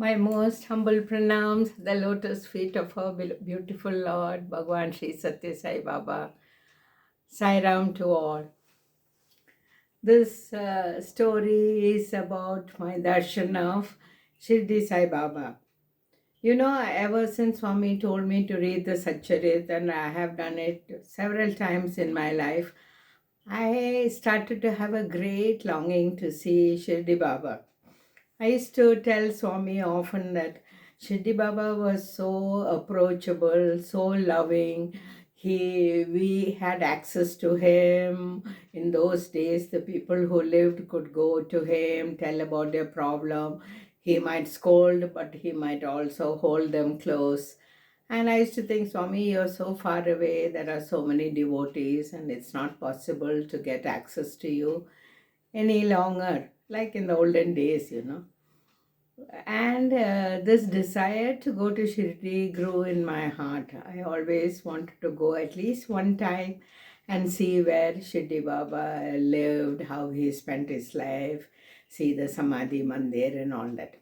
My most humble pranams, the lotus feet of our beautiful Lord, Bhagwan Sri Satya Sai Baba. Sai Ram to all. This story is about my darshan of Shirdi Sai Baba. Ever since Swami told me to read the Satcharit, and I have done it several times in my life, I started to have a great longing to see Shirdi Baba. I used to tell Swami often that Shirdi Baba was so approachable, so loving. We had access to him. In those days, the people who lived could go to him, tell about their problem. He might scold, but he might also hold them close. And I used to think, Swami, you're so far away. There are so many devotees, and it's not possible to get access to you any longer, like in the olden days. And this desire to go to Shirdi grew in my heart. I always wanted to go at least one time and see where Shirdi Baba lived, how he spent his life, see the Samadhi Mandir and all that.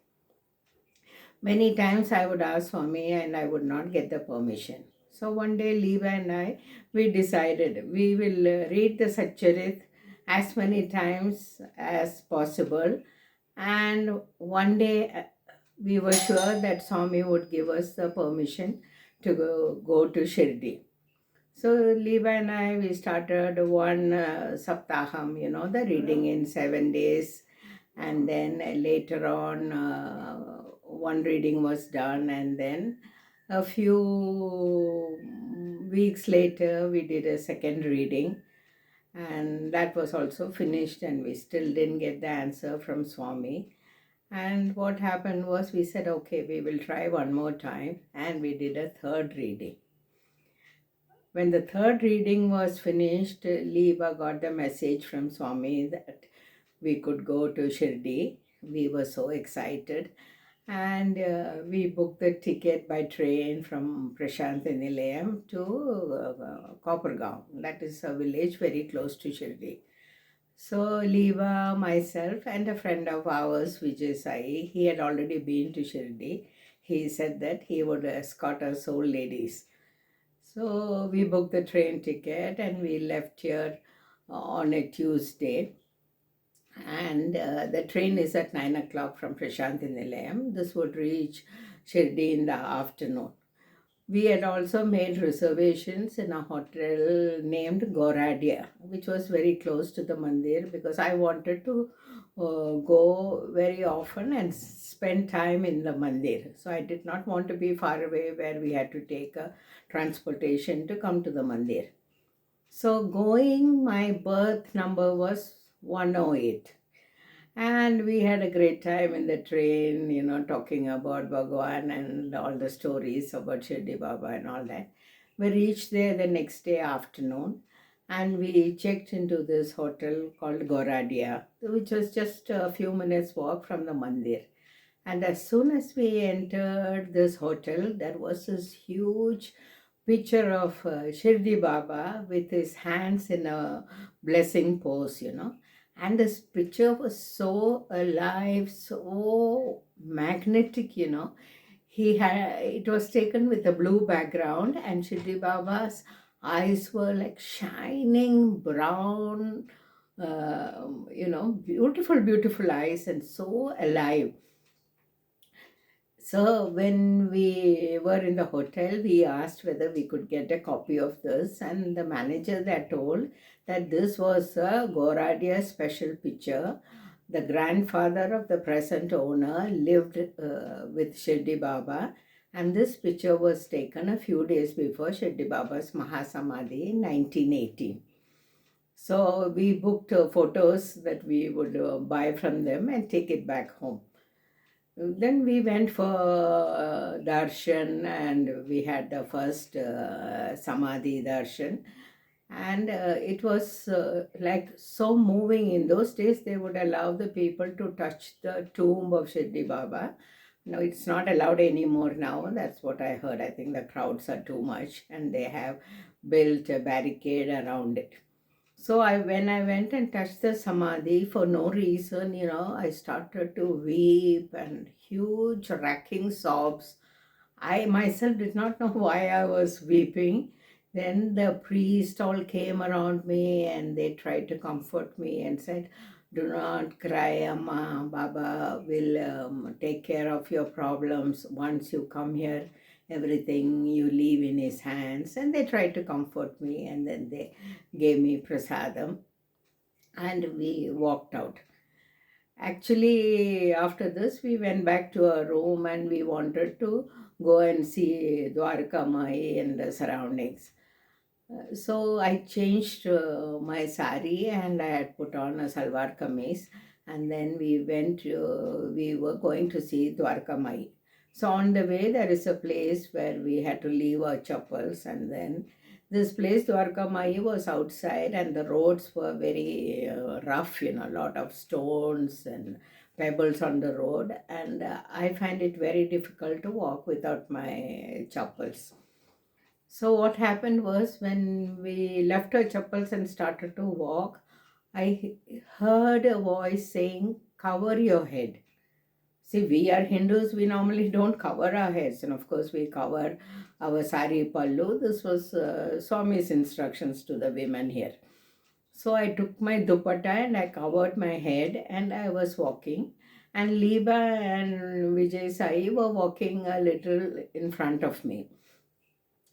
Many times I would ask Swami and I would not get the permission. So one day Leeva and I, we decided we will read the Satcharit as many times as possible, and one day we were sure that Swami would give us the permission to go to Shirdi. So Leeva and I, we started one Saptaham, the reading in 7 days. And then later on, one reading was done. And then a few weeks later, we did a second reading. And that was also finished, and we still didn't get the answer from Swami. And what happened was we said, okay, we will try one more time, and we did a third reading. When the third reading was finished, Leeva got the message from Swami that we could go to Shirdi. We were so excited, and we booked the ticket by train from Prashanthi Nilayam to Kopargaon. That is a village very close to Shirdi. So Leeva, myself, and a friend of ours, Vijay Sai, he had already been to Shirdi. He said that he would escort us old ladies. So we booked the train ticket and we left here on a Tuesday. And the train is at 9 o'clock from Prashanthi Nilayam. This would reach Shirdi in the afternoon. We had also made reservations in a hotel named Goradia, which was very close to the mandir, because I wanted to go very often and spend time in the mandir. So I did not want to be far away where we had to take a transportation to come to the mandir. So going, my berth number was 108. And we had a great time in the train, talking about Bhagwan and all the stories about Shirdi Baba and all that. We reached there the next day afternoon, and we checked into this hotel called Goradia, which was just a few minutes walk from the mandir. And as soon as we entered this hotel, there was this huge picture of Shirdi Baba with his hands in a blessing pose. And this picture was so alive, so magnetic. It was taken with a blue background, and Shirdi Baba's eyes were like shining brown, beautiful, beautiful eyes, and so alive. So when we were in the hotel, we asked whether we could get a copy of this, and the manager there told that this was a Goradia special picture. The grandfather of the present owner lived with Shirdi Baba, and this picture was taken a few days before Shirdi Baba's Mahasamadhi in 1918. So we booked photos that we would buy from them and take it back home. Then we went for Darshan, and we had the first Samadhi Darshan. And it was like so moving. In those days, they would allow the people to touch the tomb of Shirdi Baba. No, it's not allowed anymore now. That's what I heard. I think the crowds are too much, and they have built a barricade around it. So when I went and touched the samadhi for no reason, I started to weep and huge racking sobs. I myself did not know why I was weeping. Then the priest all came around me and they tried to comfort me and said, "Do not cry, Amma. Baba will take care of your problems. Once you come here, everything you leave in his hands." And they tried to comfort me and then they gave me prasadam and we walked out. Actually, after this, we went back to our room and we wanted to go and see Dwarka Mai and the surroundings. So I changed my sari and I had put on a salwar kameez, and then we were going to see Dwarka Mai. So on the way, there is a place where we had to leave our chappals, and then this place, Dwarka Mai, was outside and the roads were very rough, a lot of stones and pebbles on the road, and I find it very difficult to walk without my chappals. So what happened was when we left our chappals and started to walk, heard a voice saying, "Cover your head." See, we are Hindus, we normally don't cover our heads, and of course, we cover our sari pallu. This was Swami's instructions to the women here. So I took my dupatta and I covered my head and I was walking. And Liba and Vijay Sai were walking a little in front of me.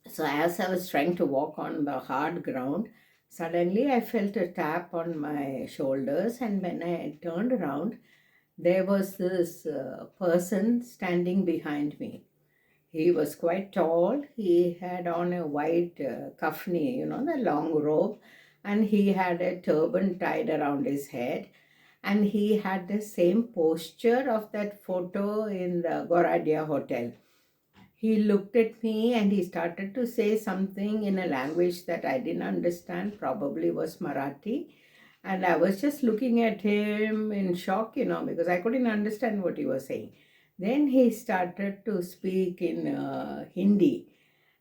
So as I was trying to walk on the hard ground, suddenly I felt a tap on my shoulders, and when I turned around, there was this person standing behind me. He was quite tall. He had on a white kafni, the long robe, and he had a turban tied around his head. And he had the same posture of that photo in the Goradia Hotel. He looked at me and he started to say something in a language that I didn't understand, probably was Marathi. And I was just looking at him in shock, because I couldn't understand what he was saying. Then he started to speak in Hindi,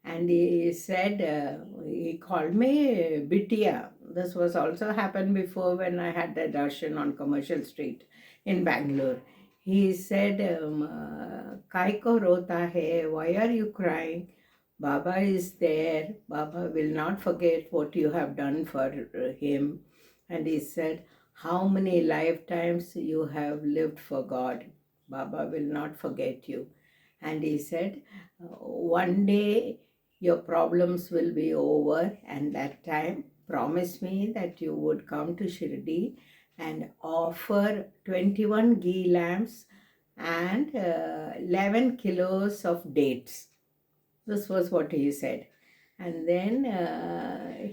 and he said, he called me Bitia. This was also happened before when I had the darshan on Commercial Street in Bangalore. He said, "Kai ko rota hai? Why are you crying? Baba is there. Baba will not forget what you have done for him." And he said, "How many lifetimes you have lived for God? Baba will not forget you." And he said, "One day your problems will be over, and that time promise me that you would come to Shirdi and offer 21 ghee lamps and 11 kilos of dates." This was what he said. And then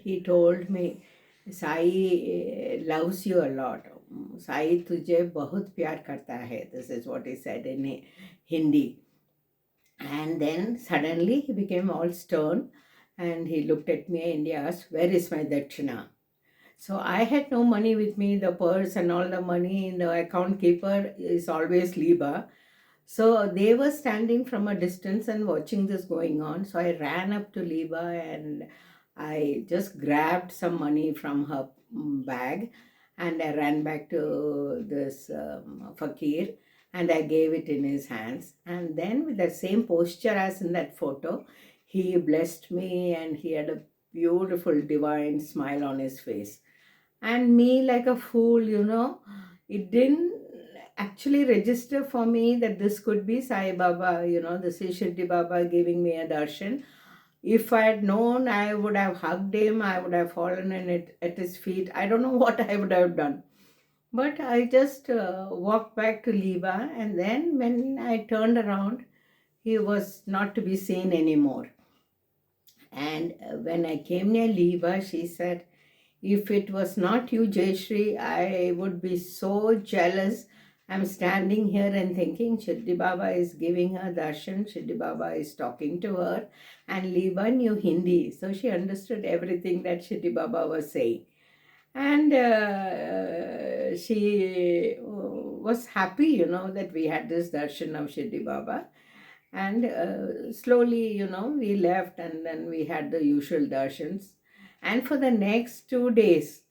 he told me, "Sai loves you a lot. Sai tujhe bahut pyar karta hai." This is what he said in Hindi. And then suddenly he became all stern and he looked at me and he asked, "Where is my dakshina?" So I had no money with me. The purse and all the money in the account keeper is always Liba. So they were standing from a distance and watching this going on. So I ran up to Liba and I just grabbed some money from her bag and I ran back to this fakir and I gave it in his hands. And then, with the same posture as in that photo, he blessed me and he had a beautiful divine smile on his face. And me, like a fool, it didn't actually register for me that this could be Sai Baba, this is Shirdi Baba giving me a darshan. If I had known, I would have hugged him, I would have fallen at his feet. I don't know what I would have done. But I just walked back to Liba, and then when I turned around, he was not to be seen anymore. And when I came near Liba, she said, "If it was not you, Jayashri, I would be so jealous. I'm standing here and thinking Shirdi Baba is giving her darshan, Shirdi Baba is talking to her, and Liba knew Hindi." So she understood everything that Shirdi Baba was saying. And she was happy, that we had this darshan of Shirdi Baba. And slowly, we left and then we had the usual darshans. And for the next 2 days,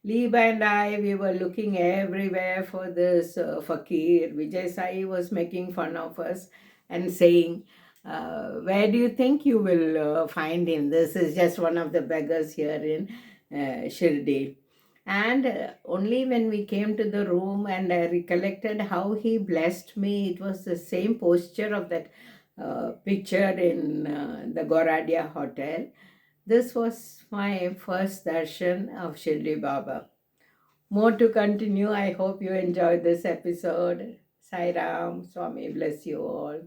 Liba and I, we were looking everywhere for this fakir. Vijay Sai was making fun of us and saying, where do you think you will find him? This is just one of the beggars here in Shirdi. And only when we came to the room and I recollected how he blessed me, it was the same posture of that picture in the Goradia Hotel. This was my first darshan of Shirdi Baba. More to continue. I hope you enjoyed this episode. Sai Ram, Swami bless you all.